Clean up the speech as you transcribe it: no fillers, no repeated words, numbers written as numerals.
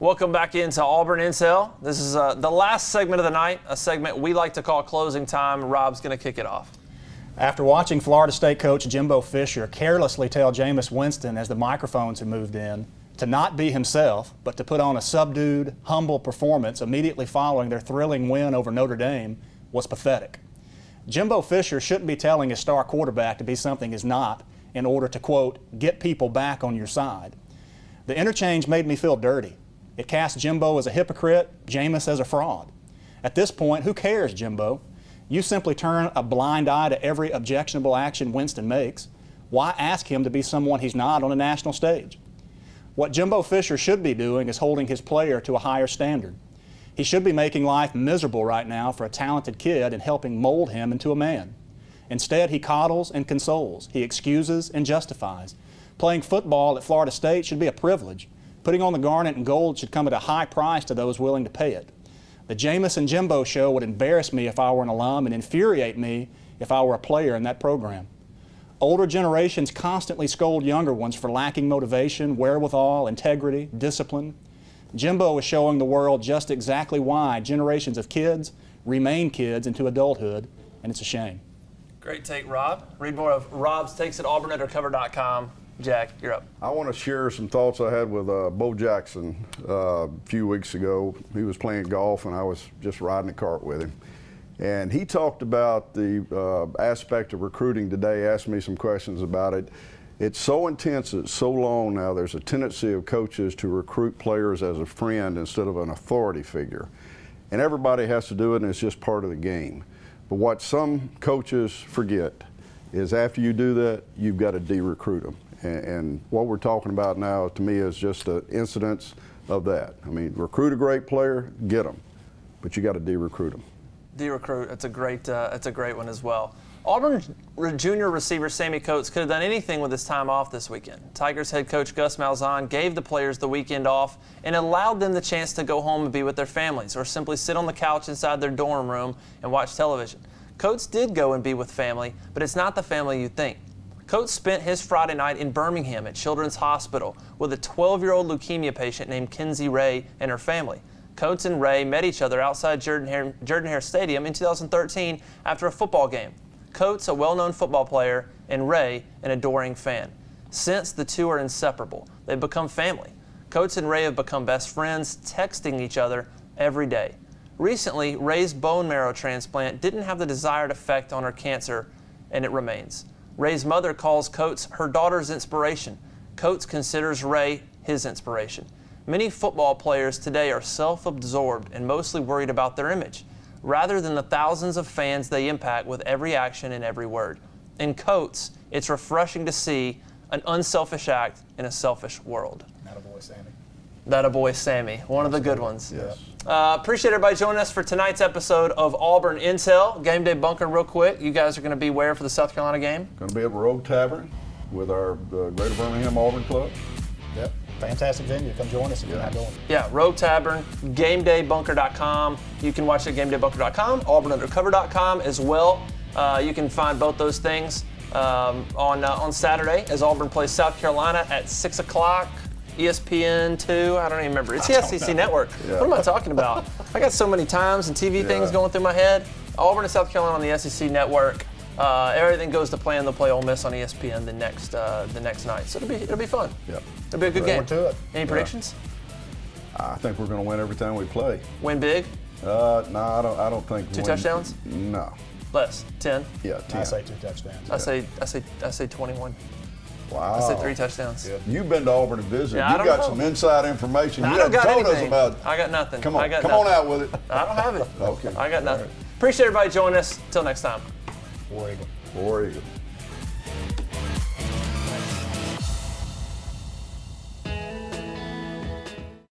Welcome back into Auburn Intel. This is the last segment of the night, a segment we like to call Closing Time. Rob's going to kick it off. After watching Florida State coach Jimbo Fischer carelessly tell Jameis Winston as the microphones had moved in to not be himself, but to put on a subdued, humble performance immediately following their thrilling win over Notre Dame was pathetic. Jimbo Fischer shouldn't be telling his star quarterback to be something he's not in order to, quote, get people back on your side. The interchange made me feel dirty. It cast Jimbo as a hypocrite, Jameis as a fraud. At this point, who cares, Jimbo? You simply turn a blind eye to every objectionable action Winston makes. Why ask him to be someone he's not on a national stage? What Jimbo Fischer should be doing is holding his player to a higher standard. He should be making life miserable right now for a talented kid and helping mold him into a man. Instead, he coddles and consoles. He excuses and justifies. Playing football at Florida State should be a privilege. Putting on the garnet and gold should come at a high price to those willing to pay it. The Jameis and Jimbo show would embarrass me if I were an alum and infuriate me if I were a player in that program. Older generations constantly scold younger ones for lacking motivation, wherewithal, integrity, discipline. Jimbo is showing the world just exactly why generations of kids remain kids into adulthood, and it's a shame. Great take, Rob. Read more of Rob's takes at auburnundercover.com. Jack, you're up. I want to share some thoughts I had with Bo Jackson a few weeks ago. He was playing golf, and I was just riding the cart with him. And he talked about the aspect of recruiting today, asked me some questions about it. It's so intense, it's so long now, there's a tendency of coaches to recruit players as a friend instead of an authority figure. And everybody has to do it, and it's just part of the game. But what some coaches forget is after you do that, you've got to de-recruit them. And what we're talking about now, to me, is just an incidence of that. I mean, recruit a great player, get them, but you got to de-recruit them. De-recruit, it's a great one as well. Auburn junior receiver Sammy Coates could have done anything with his time off this weekend. Tigers head coach Gus Malzahn gave the players the weekend off and allowed them the chance to go home and be with their families or simply sit on the couch inside their dorm room and watch television. Coates did go and be with family, but it's not the family you think. Coates spent his Friday night in Birmingham at Children's Hospital with a 12-year-old leukemia patient named Kenzie Ray and her family. Coates and Ray met each other outside Jordan-Hare Stadium in 2013 after a football game. Coates, a well-known football player, and Ray, an adoring fan. Since, the two are inseparable. They've become family. Coates and Ray have become best friends, texting each other every day. Recently, Ray's bone marrow transplant didn't have the desired effect on her cancer, and it remains. Ray's mother calls Coates her daughter's inspiration. Coates considers Ray his inspiration. Many football players today are self-absorbed and mostly worried about their image, rather than the thousands of fans they impact with every action and every word. In Coates, it's refreshing to see an unselfish act in a selfish world. Attaboy, Sammy. Attaboy, Sammy. One of the good ones. Yes. Appreciate everybody joining us for tonight's episode of Auburn Intel. Game Day Bunker, real quick. You guys are going to be where for the South Carolina game? Going to be at Rogue Tavern with our Greater Birmingham Auburn Club. Yep. Fantastic venue. Come join us if you're not going. Yeah, Rogue Tavern, GameDayBunker.com. You can watch it at GameDayBunker.com, AuburnUndercover.com as well. You can find both those things on Saturday as Auburn plays South Carolina at 6 o'clock. ESPN2, I don't even remember. It's the SEC Network. Yeah. What am I talking about? I got so many times and TV things going through my head. Auburn and South Carolina on the SEC Network. Everything goes to plan. They'll play Ole Miss on ESPN the next night. So it'll be fun. Yeah. It'll be a good game. To it. Any predictions? I think we're going to win every time we play. Win big? No, I don't think. Two touchdowns? No. Less. 10? Yeah, 10. I say 2 touchdowns. I say 21. Wow. I said 3 touchdowns. Yeah. You've been to Auburn and visited. Yeah, You've got some inside information. I You don't haven't got told us anything. about. I got nothing. Come on, I got come nothing. on out with it. I don't have it. Okay. I got nothing. All right. Appreciate everybody joining us. Till next time. War Eagle. War Eagle.